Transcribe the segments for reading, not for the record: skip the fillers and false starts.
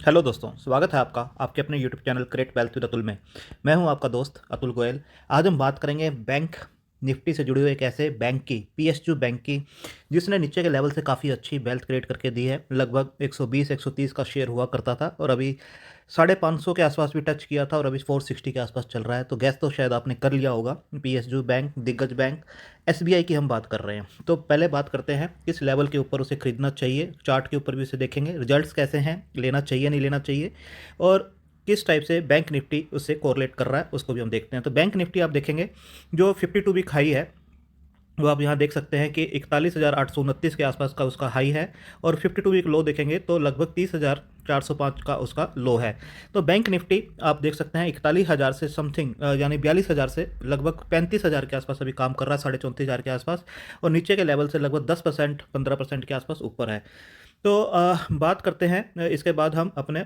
Hello दोस्तों, स्वागत है आपका आपके अपने YouTube channel create wealth with Atul में। मैं हूं आपका दोस्त अतुल गोयल। आज हम बात करेंगे बैंक निफ्टी से जुड़े हुए एक ऐसे बैंक की, पीएसयू बैंक की, जिसने नीचे के लेवल से काफ़ी अच्छी वेल्थ क्रिएट करके दी है। लगभग 120-130 का शेयर हुआ करता था और अभी 550 के आसपास भी टच किया था और अभी 460 के आसपास चल रहा है। तो गैस तो शायद आपने कर लिया होगा, पीएसयू बैंक, दिग्गज बैंक, एसबीआई की हम बात कर रहे हैं। तो पहले बात करते हैं किस लेवल के ऊपर उसे खरीदना चाहिए, चार्ट के ऊपर भी उसे देखेंगे, रिजल्ट्स कैसे हैं, लेना चाहिए नहीं लेना चाहिए, और किस टाइप से बैंक निफ्टी उससे कोरिलेट कर रहा है उसको भी हम देखते हैं। तो बैंक निफ्टी आप देखेंगे जो 52 वीक हाई है वो आप यहाँ देख सकते हैं कि 41,829 के आसपास का उसका हाई है, और 52 वीक लो देखेंगे तो लगभग 30,405 का उसका लो है। तो बैंक निफ्टी आप देख सकते हैं 41,000 से समथिंग, यानी 42,000 से लगभग 35,000 के आसपास अभी काम कर रहा है, 34,500 के आसपास, और नीचे के लेवल से लगभग 10% 15% के आसपास ऊपर है। तो बात करते हैं इसके बाद हम अपने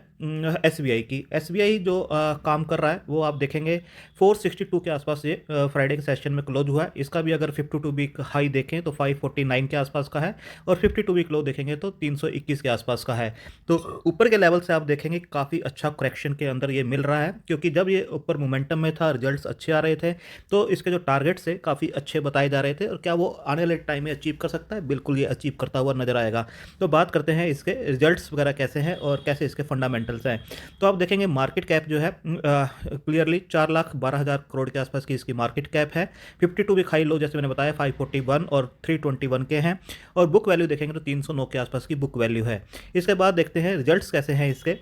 एसबीआई की। एसबीआई जो काम कर रहा है वो आप देखेंगे 462 के आसपास ये फ्राइडे के सेशन में क्लोज हुआ है। इसका भी अगर 52 वीक हाई देखें तो 549 के आसपास का है, और 52 वीक लो देखेंगे तो 321 के आसपास का है। तो ऊपर के लेवल से आप देखेंगे काफ़ी अच्छा करेक्शन के अंदर ये मिल रहा है, क्योंकि जब ये ऊपर मोमेंटम में था, रिजल्ट्स अच्छे आ रहे थे, तो इसके जो टारगेट्स है काफ़ी अच्छे बताए जा रहे थे। और क्या वो आने वाले टाइम में अचीव कर सकता है? बिल्कुल ये अचीव करता हुआ नजर आएगा। तो बात करते हैं इसके रिजल्ट्स वगैरह कैसे हैं और कैसे इसके फंडामेंटल्स हैं। तो आप देखेंगे मार्केट कैप जो है क्लियरली 4,12,000 करोड़ के आसपास की इसकी मार्केट कैप है। 52 वीक हाई लो जैसे मैंने बताया 541 और 321 के हैं, और बुक वैल्यू देखेंगे तो 309 के आसपास की बुक वैल्यू है। इसके बाद देखते हैं रिजल्ट्स कैसे हैं इसके।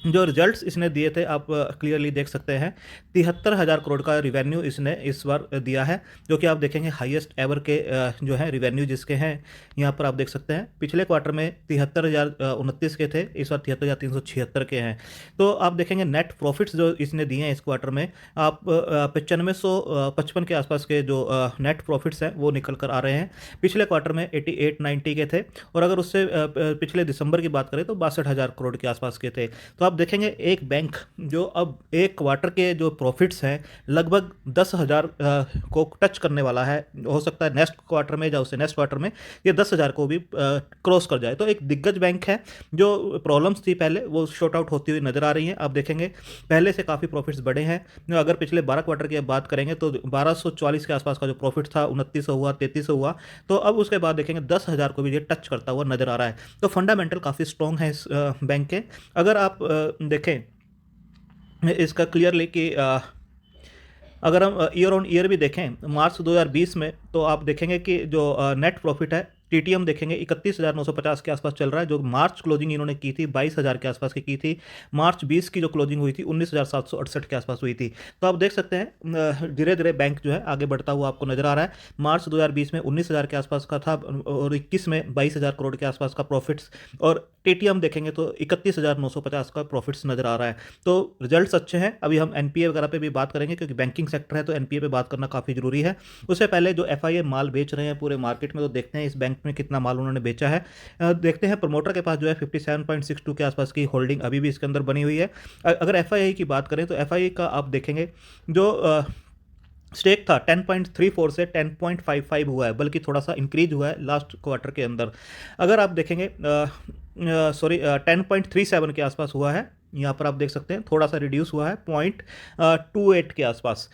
जो रिजल्ट्स इसने दिए थे आप क्लियरली देख सकते हैं, 73,000 करोड़ का रिवेन्यू इसने इस बार दिया है, जो कि आप देखेंगे हाईएस्ट एवर के जो है रिवेन्यू जिसके हैं। यहाँ पर आप देख सकते हैं पिछले क्वार्टर में 73,029 के थे, इस बार 73,376 के हैं। तो आप देखेंगे नेट प्रॉफिट्स जो इसने दिए हैं इस क्वार्टर में, आप 9555 के आसपास के जो नेट प्रॉफिट्स हैं वो निकल कर आ रहे हैं। पिछले क्वार्टर में 8890 के थे, और अगर उससे पिछले दिसंबर की बात करें तो 62,000 करोड़ के आसपास के थे। तो आप देखेंगे एक बैंक जो अब एक क्वार्टर के जो प्रॉफिट्स हैं लगभग 10,000 को टच करने वाला है, हो सकता है नेक्स्ट क्वार्टर में या उससे नेक्स्ट क्वार्टर में ये 10,000 को भी क्रॉस कर जाए। तो एक दिग्गज बैंक है। जो प्रॉब्लम्स थी पहले वो शॉर्ट आउट होती हुई नजर आ रही हैं। आप देखेंगे पहले से काफ़ी प्रॉफिट्स बढ़े हैं। अगर पिछले 12 क्वार्टर की बात करेंगे तो 1244 के आसपास का जो प्रॉफिट था 2900 हुआ, 3300 हुआ। तो अब उसके बाद देखेंगे 10,000 को भी ये टच करता हुआ नजर आ रहा है। तो फंडामेंटल काफ़ी स्ट्रॉन्ग है इस बैंक के। अगर आप देखें इसका क्लियरली कि अगर हम ईयर ऑन ईयर भी देखें मार्च 2020 में, तो आप देखेंगे कि जो नेट प्रॉफिट है टीटीएम देखेंगे 31,950 के आसपास चल रहा है। जो मार्च क्लोजिंग इन्होंने की थी 22,000 के आसपास की थी। मार्च 20 की जो क्लोजिंग हुई थी 19,768 के आसपास हुई थी। तो आप देख सकते हैं धीरे धीरे बैंक जो है आगे बढ़ता हुआ आपको नजर आ रहा है। मार्च 2020 में 19,000 के आसपास का था, और 21 में 22,000 करोड़ के आसपास का प्रॉफिट्स, और टीटीएम देखेंगे तो 31,950 का प्रॉफिट्स नजर आ रहा है। तो रिजल्ट्स अच्छे हैं। अभी हम एनपीए वगैरह पे भी बात करेंगे, क्योंकि बैंकिंग सेक्टर है तो एनपीए पे बात करना काफ़ी जरूरी है। उससे पहले जो एफआईए माल बेच रहे हैं पूरे मार्केट में, तो देखते हैं इस बैंक में कितना माल उन्होंने बेचा है। देखते हैं प्रमोटर के पास जो है 57.62 के आसपास की होल्डिंग अभी भी इसके अंदर बनी हुई है। अगर एफआईआई की बात करें तो एफआईआई का आप देखेंगे जो स्टेक था 10.34 से 10.55 हुआ है, बल्कि थोड़ा सा इंक्रीज हुआ है लास्ट क्वार्टर के अंदर। अगर आप देखेंगे 10.37 के आसपास हुआ है। यहाँ पर आप देख सकते हैं थोड़ा सा रिड्यूस हुआ है 0.28 के आसपास।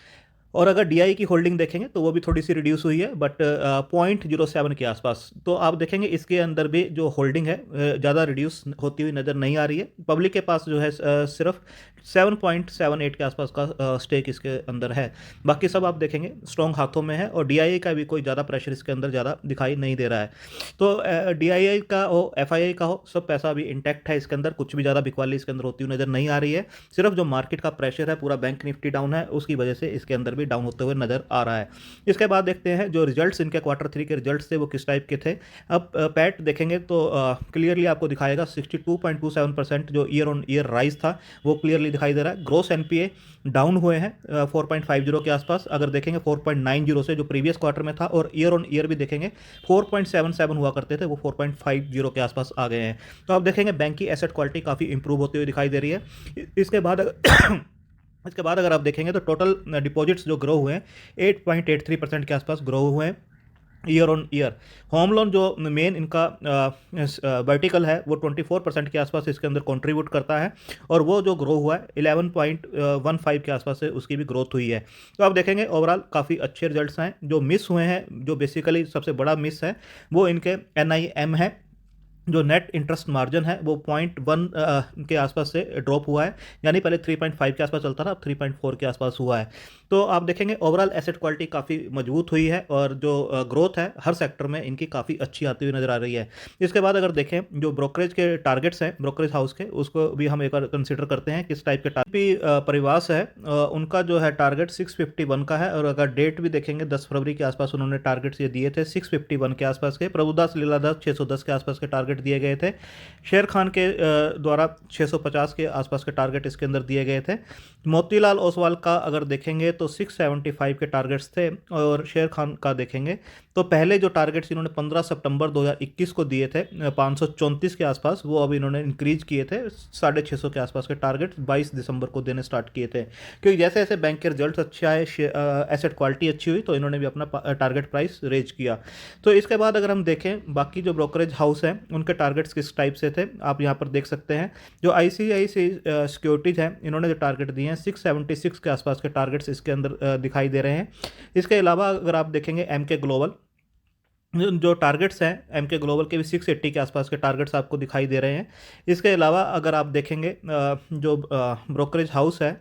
और अगर डीआई की होल्डिंग देखेंगे तो वो भी थोड़ी सी रिड्यूस हुई है, बट 0.07 के आसपास। तो आप देखेंगे इसके अंदर भी जो होल्डिंग है ज़्यादा रिड्यूस होती हुई नज़र नहीं आ रही है। पब्लिक के पास जो है सिर्फ 7.78 के आसपास का स्टेक इसके अंदर है। बाकी सब आप देखेंगे स्ट्रॉन्ग हाथों में है, और डीआईआई का भी कोई ज़्यादा प्रेशर इसके अंदर ज़्यादा दिखाई नहीं दे रहा है। तो डीआईआई का हो, एफआईआई का हो, सब पैसा अभी इंटैक्ट है इसके अंदर, कुछ भी ज़्यादा बिकवाली इसके अंदर होती हुई नज़र नहीं आ रही है। सिर्फ जो मार्केट का प्रेशर है, पूरा बैंक निफ्टी डाउन है, उसकी वजह से इसके अंदर भी डाउन होते हुए नजर आ रहा है। इसके बाद देखते हैं जो रिजल्ट्स इनके क्वार्टर 3 के रिजल्ट्स थे वो किस टाइप के थे। अब पैट देखेंगे तो क्लियरली आपको दिखाएगा 62.27% जो ईयर ऑन ईयर राइज था वो क्लियरली दिखाई दे रहा है। ग्रोस एनपीए डाउन हुए हैं 4.50 के आसपास। अगर देखेंगे 4.90 से जो प्रीवियस क्वार्टर में था, और ईयर ऑन ईयर भी देखेंगे 4.77 हुआ करते थे, वो 4.50 के आसपास आ गए हैं। तो आप देखेंगे बैंक की एसेट क्वालिटी काफ़ी इंप्रूव होती हुई दिखाई दे रही है। इसके बाद इसके बाद अगर आप देखेंगे तो टोटल डिपॉजिट्स जो ग्रो हुए हैं 8.83% के आसपास ग्रो हुए हैं। Year on year. Home loan जो मेन इनका वर्टिकल है वो 24% के आसपास इसके अंदर कंट्रीब्यूट करता है, और वो जो ग्रो हुआ है 11.15 के आसपास से उसकी भी ग्रोथ हुई है। तो आप देखेंगे ओवरऑल काफ़ी अच्छे रिजल्ट्स हैं। जो मिस हुए हैं, जो बेसिकली सबसे बड़ा मिस है वो इनके NIM है। जो नेट इंटरेस्ट मार्जिन है वो 0.1 के आसपास से ड्रॉप हुआ है, यानी पहले 3.5 के आसपास चलता था, अब 3.4 के आसपास हुआ है। तो आप देखेंगे ओवरऑल एसेट क्वालिटी काफ़ी मजबूत हुई है, और जो ग्रोथ है हर सेक्टर में इनकी काफ़ी अच्छी आती हुई नज़र आ रही है। इसके बाद अगर देखें जो ब्रोकरेज के टारगेट्स हैं ब्रोकरेज हाउस के, उसको भी हम एक बार कंसिडर करते हैं किस टाइप के परिवास है, उनका जो है टारगेट 651 का है। और अगर डेट भी देखेंगे 10 फरवरी के आसपास उन्होंने टारगेट्स ये दिए थे 651 के आसपास के। प्रभुदास लीलादास 610 के आसपास के टारगेट दिए गए थे। शेर खान के द्वारा 650 के आसपास के टारगेट इसके अंदर दिए गए थे। मोतीलाल ओसवाल का अगर देखेंगे तो 675 के टारगेट्स थे, और शेर खान का देखेंगे तो पहले जो टारगेट्स इन्होंने 15 सितंबर 2021 को दिए थे 534 के आसपास, वो अभी इन्होंने इंक्रीज किए थे 650 के आसपास के टारगेट 22 दिसंबर को देने स्टार्ट किए थे। क्योंकि जैसे जैसे बैंक के रिजल्ट्स अच्छे आए, एसेट क्वालिटी अच्छी हुई, तो इन्होंने भी अपना टारगेट प्राइस रेज किया। तो इसके बाद अगर हम देखें बाकी जो ब्रोकरेज हाउस हैं उनके टारगेट्स किस टाइप से थे, आप यहाँ पर देख सकते हैं। जो ICICI सिक्योरिटीज़ हैं इन्होंने जो टारगेट दिए हैं 676 के आसपास के टारगेट्स इसके अंदर दिखाई दे रहे हैं। इसके अलावा अगर आप देखेंगे MK ग्लोबल, जो टारगेट्स हैं MK ग्लोबल के भी 680 के आसपास के टारगेट्स आपको दिखाई दे रहे हैं। इसके अलावा अगर आप देखेंगे जो ब्रोकरेज हाउस है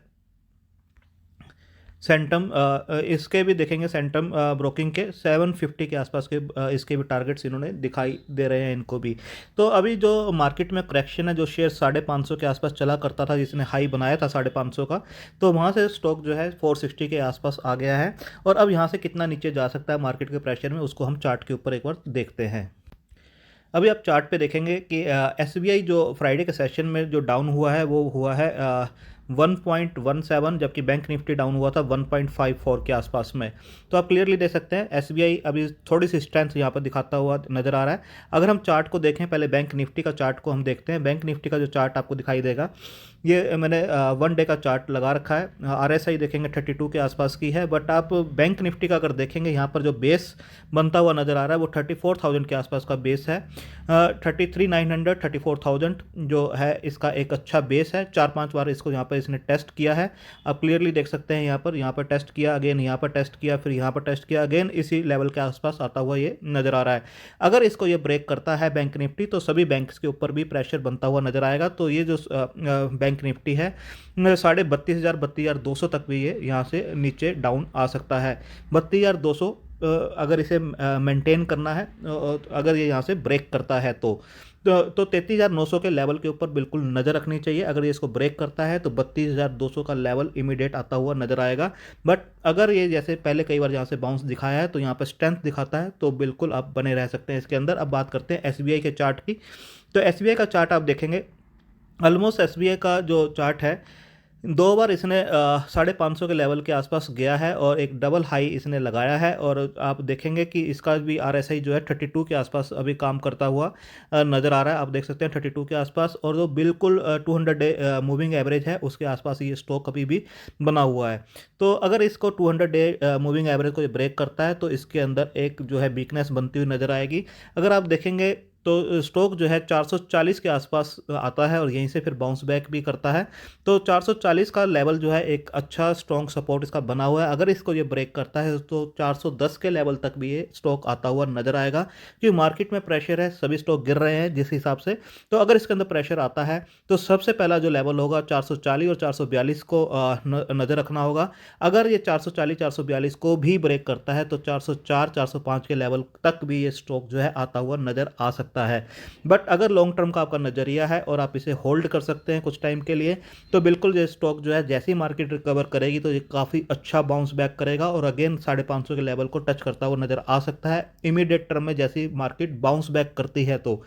सेंटम, इसके भी देखेंगे सेंटम ब्रोकिंग के 750 के आसपास के इसके भी टारगेट्स इन्होंने दिखाई दे रहे हैं इनको भी। तो अभी जो मार्केट में करेक्शन है, जो शेयर 550 के आसपास चला करता था, जिसने हाई बनाया था 550 का, तो वहाँ से स्टॉक जो है 460 के आसपास आ गया है। और अब यहाँ से कितना नीचे जा सकता है मार्केट के प्रेशर में, उसको हम चार्ट के ऊपर एक बार देखते हैं। अभी आप चार्ट पे देखेंगे कि SBI जो फ्राइडे के सेशन में जो डाउन हुआ है वो हुआ है 1.17, जबकि बैंक निफ्टी डाउन हुआ था 1.54 के आसपास में। तो आप क्लियरली देख सकते हैं SBI अभी थोड़ी सी स्ट्रेंथ यहाँ पर दिखाता हुआ नज़र आ रहा है। अगर हम चार्ट को देखें, पहले बैंक निफ्टी का चार्ट को हम देखते हैं। बैंक निफ्टी का जो चार्ट आपको दिखाई देगा, ये मैंने 1 डे का चार्ट लगा रखा है। RSI देखेंगे 32 के आसपास की है, बट आप बैंक निफ्टी का अगर देखेंगे यहाँ पर जो बेस बनता हुआ नज़र आ रहा है वो 34,000 के आसपास का बेस है। 33,900 34,000 जो है इसका एक अच्छा बेस है। 4-5 बार इसको यहाँ पर इसने टेस्ट किया है, आप क्लियरली देख सकते हैं। यहाँ पर टेस्ट किया, अगेन यहाँ पर टेस्ट किया, फिर यहाँ पर टेस्ट किया, अगेन इसी लेवल के आसपास आता हुआ ये नज़र आ रहा है। अगर इसको ये ब्रेक करता है बैंक निफ्टी, तो सभी बैंक्स के ऊपर भी प्रेशर बनता हुआ नज़र आएगा। तो ये जो बैंक निफ्टी है 32,000 32,200 तक भी ये यहाँ से नीचे डाउन आ सकता है। 32,200 अगर इसे मेंटेन करना है, अगर ये यहाँ से ब्रेक करता है तो 33,900 के लेवल के ऊपर बिल्कुल नज़र रखनी चाहिए। अगर ये इसको ब्रेक करता है तो 32,200 का लेवल इमीडिएट आता हुआ नज़र आएगा। बट अगर ये जैसे पहले कई बार यहाँ से बाउंस दिखाया है तो यहाँ पर स्ट्रेंथ दिखाता है, तो बिल्कुल आप बने रह सकते हैं इसके अंदर। अब बात करते हैं SBI के चार्ट की। तो SBI का चार्ट आप देखेंगे, ऑलमोस्ट SBI का जो चार्ट है 2 बार इसने 550 के लेवल के आसपास गया है, और एक डबल हाई इसने लगाया है। और आप देखेंगे कि इसका भी RSI जो है 32 के आसपास अभी काम करता हुआ नज़र आ रहा है। आप देख सकते हैं 32 के आसपास, और जो बिल्कुल 200 डे मूविंग एवरेज है उसके आसपास ये स्टॉक अभी भी बना हुआ है। तो अगर इसको 200 डे मूविंग एवरेज को ब्रेक करता है तो इसके अंदर एक जो है वीकनेस बनती हुई नज़र आएगी। अगर आप देखेंगे तो स्टॉक जो है 440 के आसपास आता है, और यहीं से फिर बाउंस बैक भी करता है। तो 440 का लेवल जो है एक अच्छा स्ट्रॉन्ग सपोर्ट इसका बना हुआ है। अगर इसको ये ब्रेक करता है तो 410 के लेवल तक भी ये स्टॉक आता हुआ नज़र आएगा, क्योंकि मार्केट में प्रेशर है, सभी स्टॉक गिर रहे हैं जिस हिसाब से। तो अगर इसके अंदर प्रेशर आता है तो सबसे पहला जो लेवल होगा 440 और 442 को नज़र रखना होगा। अगर ये 440 442 को भी ब्रेक करता है तो 404 405 के लेवल तक भी ये स्टॉक जो है आता हुआ नज़र आ सकता है। बट अगर लॉन्ग टर्म का आपका नज़रिया है और आप इसे होल्ड कर सकते हैं कुछ टाइम के लिए, तो बिल्कुल ये स्टॉक जो है जैसे ही मार्केट रिकवर करेगी तो ये काफ़ी अच्छा बाउंस बैक करेगा, और अगेन 550 के लेवल को टच करता हुआ नज़र आ सकता है इमीडिएट टर्म में, जैसे ही मार्केट बाउंस बैक करती है। तो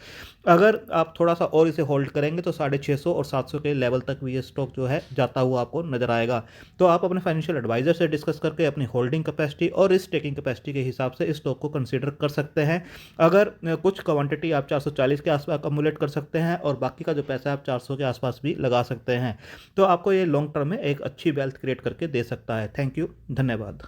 अगर आप थोड़ा सा और इसे होल्ड करेंगे तो 650 और 700 के लेवल तक भी ये स्टॉक जो है जाता हुआ आपको नज़र आएगा। तो आप अपने फाइनेंशियल एडवाइजर से डिस्कस करके अपनी होल्डिंग कैपेसिटी और रिस्क टेकिंग कैपेसिटी के हिसाब से इस स्टॉक को कंसीडर कर सकते हैं। अगर कुछ क्वांटिटी आप 440 के आसपास अक्यूमुलेट कर सकते हैं, और बाकी का जो पैसा आप 400 के आसपास भी लगा सकते हैं, तो आपको ये लॉन्ग टर्म में एक अच्छी वेल्थ क्रिएट करके दे सकता है। थैंक यू, धन्यवाद।